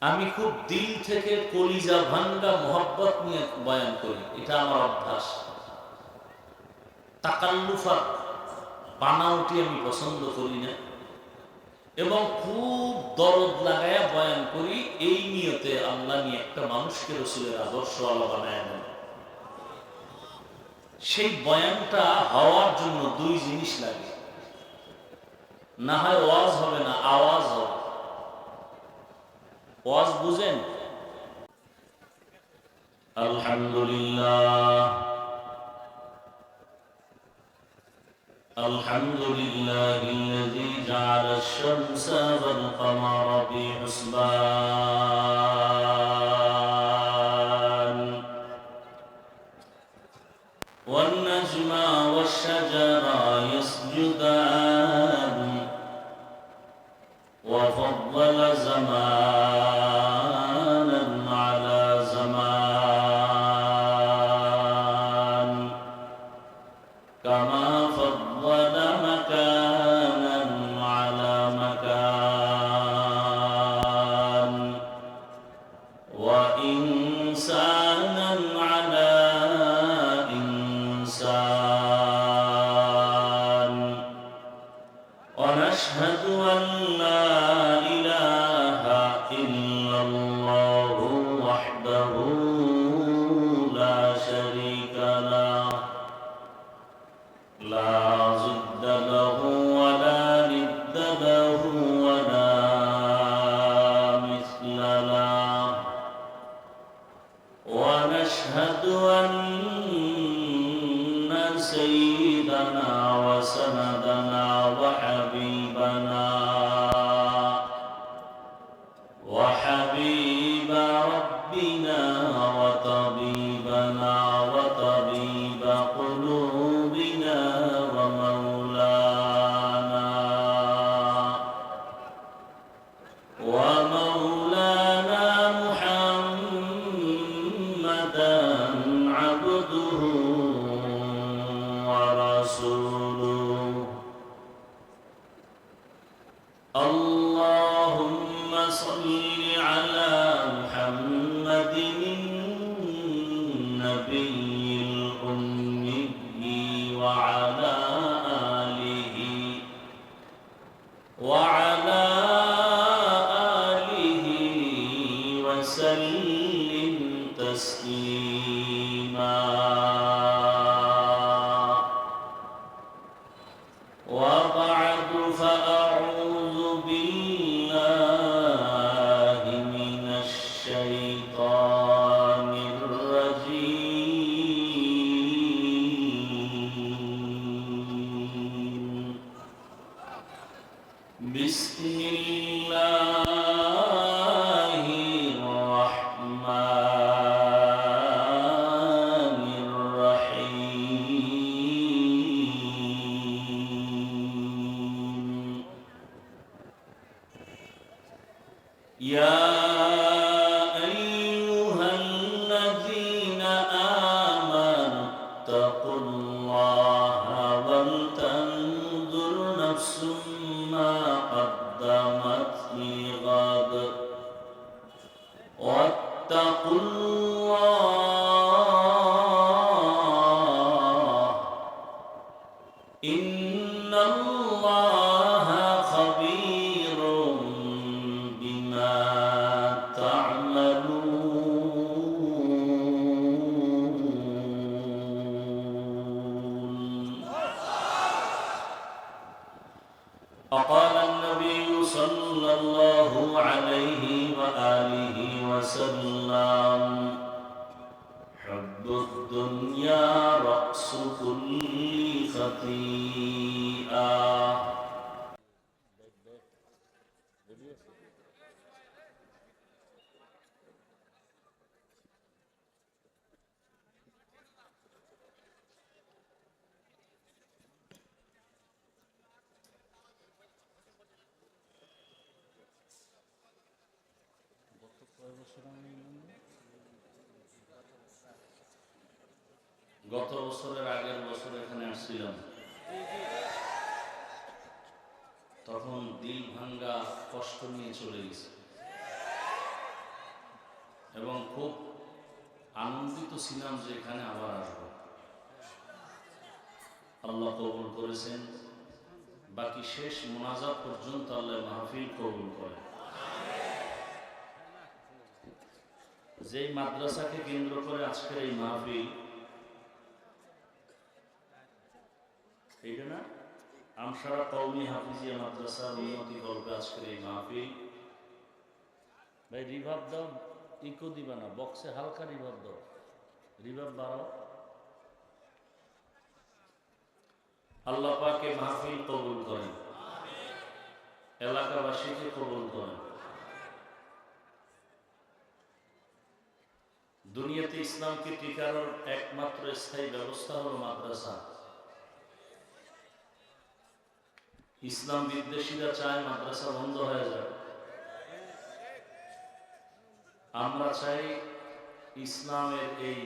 আমি খুব দিল থেকে কলিজা ভাঙ্গা মোহাব্বত নিয়ে বয়ান করি, এটা আমার অভ্যাস। তাকাল্লুফা বানাউটি আমি পছন্দ করি না, এবং খুব দরদ লাগায়া বয়ান করি এই নিয়তে আল্লাহ নিয়ে একটা মানুষকে রসুলের আদর্শ আল্লাহ বানায় দেন। সেই বয়ানটা হওয়ার জন্য দুই জিনিস লাগে, না হয় ওয়াজ হবে না, আওয়াজ হবে। ওয়াজ বুঝেন? আলহামদুলিল্লাহ আলহামদুলিল্লাহিল্লাযী জাআলাশ শামসা ওয়াল কামারা বিহুসবান ওয়ান নাজমা ওয়াশ শাজারা ইয়াসজুদান ওয়া ফাদ্দালা জামানান আলা জামান কামা ফাদ্দালা মাকানান আলা মাকান ওয়া ইনসানান আলা ইনসান ওয়া নাশহাদু আন লা ইলাহা ইল্লাল্লাহু ওয়াহদাহু লা শারীকা লাহু লা জিদ্দা লাহু ওয়া লা নিদ্দা লাহু ওয়া লা মিসলা লাহু ওয়া নাশহাদু আন্না সাইয়্যিদানা ওয়া সানাদানা ওয়া হাবিবানা ওয়া হাবিবা রাব্বিনা ওয়া তাবিবানা ওয়া তাবিবা কুলুবিনা ওয়া মাওলানা মুহাম্মাদান আবদুহু ওয়া রাসূলুহু আল্লাহুম্মা সাল্লি আলা মুহাম্মাদিন নাবিয়্যিল উম্মি ওয়া আলা আলিহি ওয়া আলা আলিহি ওয়া সাল্লিম তাসলিমা ওয়া বা'দু ফাআউযু বিল্লাহি মিনাশ শাইতানির রাজীম বিসমিল্লাহির রাহমানির রাহিম ইয়া আইয়ুহাল্লাযীনা আমানু তাকুল্লাহা ওয়াল তানজুর নাফসুম মা قدمت لغد واتقوا الله إن الله خبير بما تعملون وقال النبي صلى الله عليه وآله وسلم حب الدنيا رأس كل خطيئة গত বছরের আগের বছর এখানে আসছিলাম, তখন দিল ভাঙ্গা কষ্ট নিয়ে চলে গেছে। খুব আনন্দিত ছিলাম যে এখানে আবার আসবো। আল্লাহ কবুল করেছেন। বাকি শেষ মোনাজাত পর্যন্ত আল্লাহ মাহফিল কবুল করে। যেই মাদ্রাসাকে কেন্দ্র করে আজকের এই মাহফিল, এইটা না আমসারা কওমি হাফিজিয়া মাদ্রাসার উন্নতি করবে আজকের এই মাহফিল। ভাই রিভাব দাও, ইকো দিবা না, বক্সে হালকা রিভাব দাও, রিভাব বাড়াও। আল্লাহ পাকে মাহফিল কবুল করেন, এলাকাবাসীকে কবুল করেন। দুনিয়াতে ইসলামকে টিকানোর একমাত্র স্থায়ী ব্যবস্থা হলো মাদ্রাসা। ইসলাম বিদ্বেষীরা চায় মাদ্রাসা বন্ধ হয়ে যায়। আমরা চাই ইসলামের এই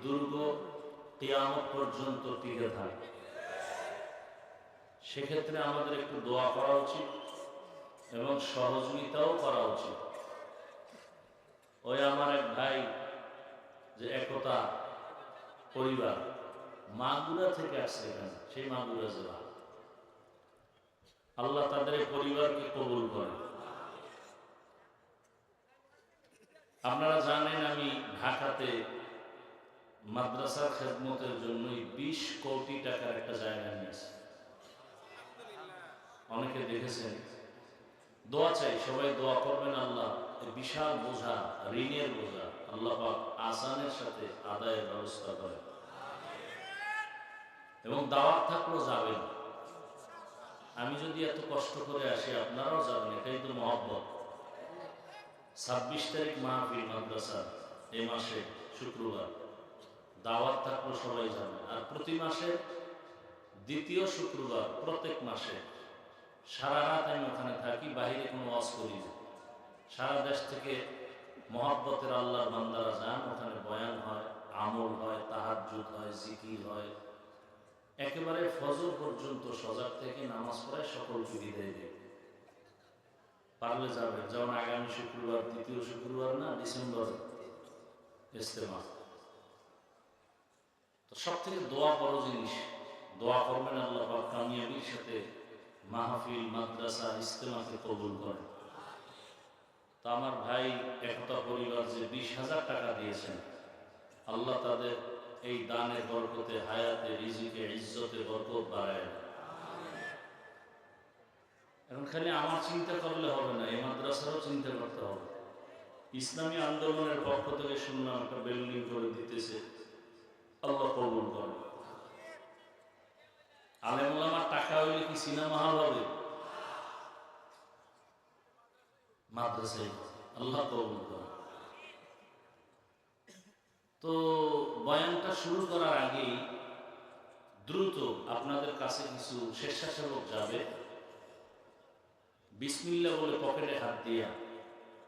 দুর্গ কিয়ামত পর্যন্ত টিকে থাকে। সেক্ষেত্রে আমাদের একটু দোয়া করা উচিত এবং সহযোগিতাও করা উচিত। ওই আমার এক ভাই যে একতা পরিবার মাগুরা থেকে আসছে এখানে, সেই মাগুরা জেলা, আল্লাহ তাদের এই পরিবারকে কবুল করে। আপনারা জানেন আমি ঢাকাতে মাদ্রাসার খেদমতের জন্যই 20 কোটি টাকার একটা জায়গা নিয়েছি। অনেকে দেখেছেন। দোয়া চাই, সবাই দোয়া করবেন। আল্লাহ এই বিশাল বোঝা, ঋণের বোঝা আল্লাহ পাক আসানের সাথে আদায়ের ব্যবস্থা করে। এবং দাওয়াত থাকলেও যাবেন। আমি যদি এত কষ্ট করে আসি আপনারাও যাবেন, এটাই তো মহব্বত। 26 তারিখ মাহফিল মাদ্রাসা, এই মাসে শুক্রবার। দাওয়াত থাকলেও সবাই যাবেন। আর প্রতি মাসে দ্বিতীয় শুক্রবার প্রত্যেক মাসে সারা রাত আমি ওখানে থাকি, বাহিরে কোনো ওয়াজ করি না। সারা দেশ থেকে মহব্বতের আল্লাহর বান্দারা যান, ওখানে বয়ান হয়, আমল হয়, তাহাজ্জুদ হয়, জিকির হয়। একেবারে ফজর পর্যন্ত সজাগ থেকে নামাজ পড়ায় সকলকে বিদায় দেয়। পারলে যাবেন। যেমন আগামী শুক্রবার, দ্বিতীয় শুক্রবার না, ডিসেম্বর ইজতেমা। তো সব থেকে দোয়া বড় জিনিস। দোয়া করবেন আল্লাহ পাক কামিয়াবির সাথে মাহফিল, মাদ্রাসা, ইজতেমাকে কবুল করেন। তো আমার ভাই একতা পরিবার যে 20,000 টাকা দিয়েছেন, আল্লাহ তাদের এই দানের বরকতে, হায়াতে, রিজিকে, ইজ্জতে বরকত বাড়ায়। এখন খালি আমার চিন্তা করলে হবে না, এই মাদ্রাসারও চিন্তা করতে হবে। ইসলামী আন্দোলনের পক্ষ থেকে শুনলাম একটা বিল্ডিং করে দিতেছে, আল্লাহ কবুল করে। আলেম ওলামার টাকা হইলে কি সিনেমা হল হবে? মাদ্রাসায় আল্লাহ কবুল করে। তো বয়ানটা শুরু করার আগেই দ্রুত আপনাদের কাছে কিছু স্বেচ্ছাসেবক যাবে, বিসমিল্লাহ বলে পকেটে হাত দিয়া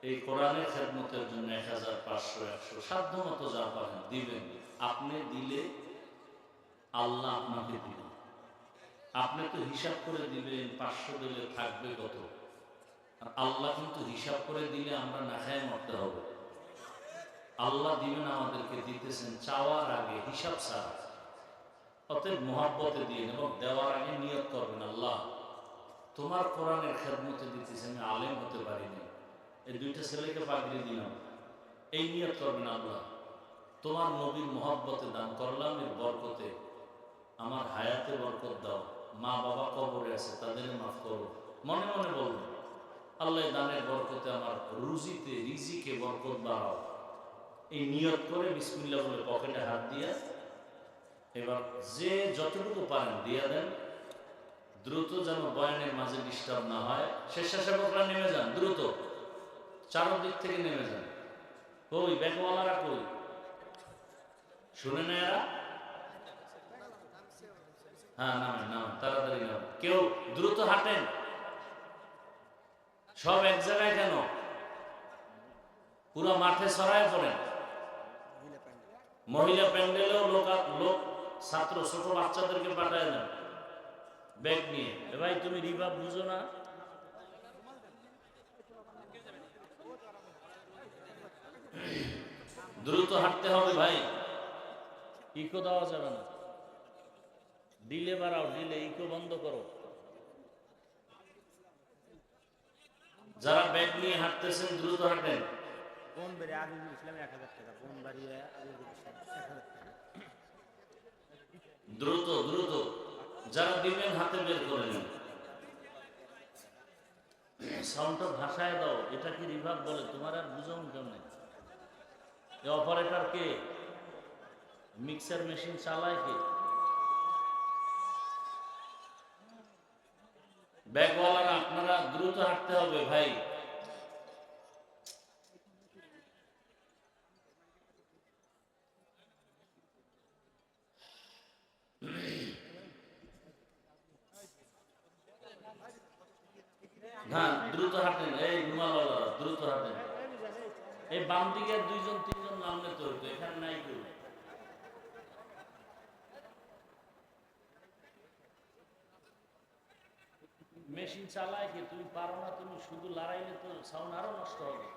এই কোরআনের খেদমতের জন্য 1000, 500, 100 সাধ্য মতো যা পারেন দিবেন। আপনি দিলে আল্লাহ আপনাকে দিবেন। আপনি তো হিসাব করে দিবেন 500 দিলে থাকবে কত, আর আল্লাহ কিন্তু হিসাব করে দিলে আমরা না খায় মরতে হবে। আল্লাহ দিবেন, আমাদেরকে দিতেছেন চাওয়ার আগে, হিসাব ছাড়া। অতএব মহব্বতে দিন এবং দেওয়ার আগে নিয়ত করবেন, আল্লাহ তোমার কোরআনের খেদমতে দিতেছে, আমি আলেম হতে পারিনি, এই 2টা ছেলেকে পাগড়ি দিলাম, এই নিয়ত করবেন, আল্লাহ তোমার নবীর মহব্বতে দান করলাম, এর বরকতে আমার হায়াতে বরকত দাও। মা বাবা কবরে আছে, তাদের মাফ করো। মনে মনে বলবেন, আল্লাহ দানের বরকতে আমার রুজিতে, রিজিকে বরকত বাড়াও। এই নিয়ত করে বিসমিল্লাহ বলে পকেটে হাত দিয়ে এবার যে যতটুকু পারেন দিয়ে দেন। দ্রুত যেন বয়ানের মাঝে ডিস্টার্ব না হয়। স্বেচ্ছাসেবকরা নেমে যান, দ্রুত চারদিক থেকে নেমে যান। কই ব্যাগওয়ালারা কই? শুনে না এরা? হ্যাঁ নামেন, নামেন, তাড়াতাড়ি নামেন। কেউ দ্রুত হাঁটেন। সব এক জায়গায় কেন? পুরো মাঠে ছড়ায় পড়েন। মহিলা প্যান্ডেলেও লোক ছাত্র, ছোট বাচ্চাদেরকে পাঠায় দেন ব্যাগ নিয়ে। এ ভাই তুমি রিভাব বুঝো না? দ্রুত হাঁটতে হবে ভাই, ইকো দেওয়া যাবে না, ডিলে বাড়াও, ডিলে, ইকো বন্ধ করো। যারা ব্যাগ নিয়ে হাঁটতেছেন দ্রুত হাঁটেন। কোন বেড়ে আজিজুল ইসলাম 1000 টাকা, কোন বাড়িয়ে আজিজুল ইসলাম 1000 টাকা। দ্রুত দ্রুত, যারা দিবেন হাতে বের করে নিন। সাউন্ডটা ভাষায় দাও, এটা কি রিভার্ব বলে, তোমার আর বুঝাউন কেমন? এই অপারেটর কে? মিক্সার মেশিন চালায় কে? ব্যাগওয়ালারা আপনারা দ্রুত হাঁটতে হবে ভাই। হ্যাঁ দ্রুত হাঁটেন, এই রুমালওয়ালারা দ্রুত হাঁটেন। এই বাম দিকে 2-3 জন নামলে তো হইতো, এখানে নাই কেউ। মেশিন চালায় কি? তুমি পারো না, তুমি শুধু লড়াইলে তো সাউন্ড আরো নষ্ট হবে।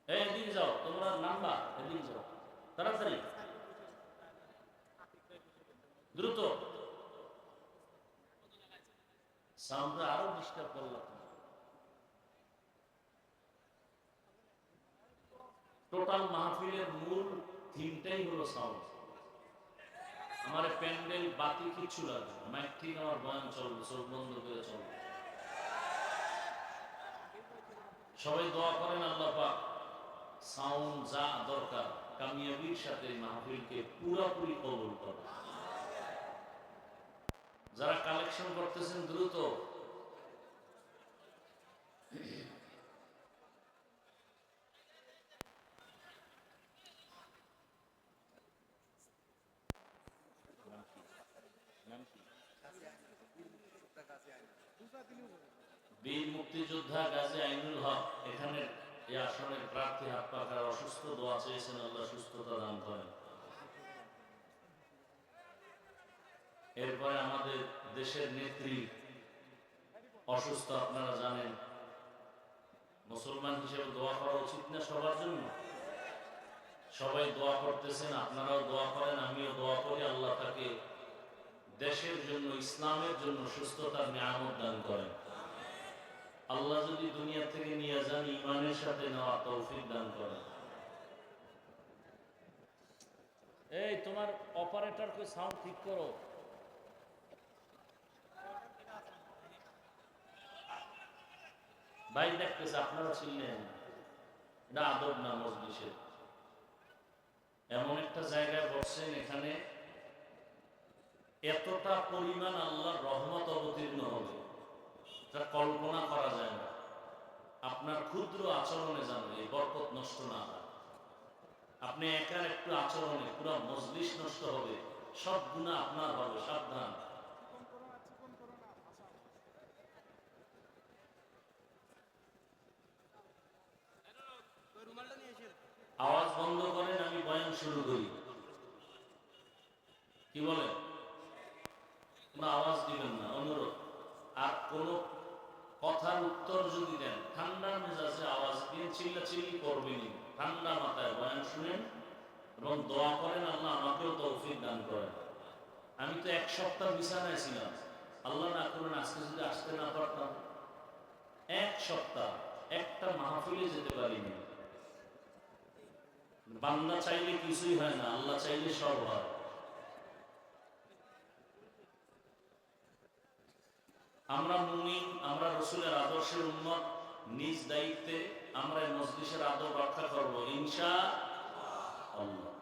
এদিকে যাও, তোমরা নাম্বা, এদিকে যাও তাড়াতাড়ি, দ্রুত। সাউন্ড আরো ডিস্টার্ব করলাম। টোটাল মাহফিলের মূল থিমটাই হলো সাউন্ড। আমার প্যান্ডেল বাতি কিছু লাগবে, মাইক ঠিক আমার বয়ান চলবে, চোখ বন্ধ করে চলবে। সবাই দোয়া করেন আল্লাহ পাক সাউন্ড যা দরকার কামিয়াবির সাথে মাহফিলকে পুরোপুরি কবুল করে। যারা কালেকশন করতেছেন দ্রুত। বীর মুক্তিযোদ্ধা গাজী আইনুল হক এখানে এই আসনের প্রার্থী, হাত পাখার অসুস্থ, দোয়া চেয়েছেন আল্লাহ সুস্থতা দান করেন। এরপরে আমাদের দেশের নেত্রী অসুস্থ, আপনারা জানেন। মুসলমান হিসেবে দোয়া করা উচিত না সবার জন্য? সবাই দোয়া করতেছেন, আপনারাও দোয়া করেন, আমিও দোয়া করি আল্লাহ তাকে দেশের জন্য, ইসলামের জন্য সুস্থতার নিয়ামত দান করেন। আল্লাহ যদি দুনিয়া থেকে নিয়ে যান, ইমানের সাথে নেওয়া তৌফিক দান করেন। এই তোমার অপারেটর কে সাউন্ড ঠিক করো। ভাই দেখতেছে, আপনারা ছিলেন, এটা আদব না মজলিসের। এমন একটা জায়গায় বসছেন, এখানে এতটা পরিমাণ আল্লাহর রহমত অবতীর্ণ হবে যা কল্পনা করা যায় না। আপনার ক্ষুদ্র আচরণে জানো এই বরকত নষ্ট না হয়। আপনি একার একটু আচরণে পুরো মজলিস নষ্ট হবে, সব গুনাহ আপনার হবে, সাবধান। আওয়াজ বন্ধ করেন, আমি বয়ান শুরু করি। কি বলেন? কোনো আওয়াজ দিবেন না, অনুরোধ। আর কোনো কথার উত্তর যদি দেন ঠান্ডা মেজাজে আওয়াজ দিয়ে চিল্লাচিল্লি করবেন, ঠান্ডা মাথায় বয়ান শুনেন এবং দোয়া করেন আল্লাহ আমাকেও তৌফিক দান করেন। আমি তো 1 সপ্তাহ বিছানায় ছিলাম, আল্লাহ না করুন আজকে যদি আসতে না পারতাম, 1 সপ্তাহ একটা মাহফিলে যেতে পারিনি। বান্দা চাইলে কিছুই হয় না, আল্লাহ চাইলে সব হয়। আমরা মুমিন, আমরা রাসূলের আদর্শের উম্মত, নিজ দায়িত্বে আমরা এই মজলিসের আদব রক্ষা করব ইনশাআল্লাহ।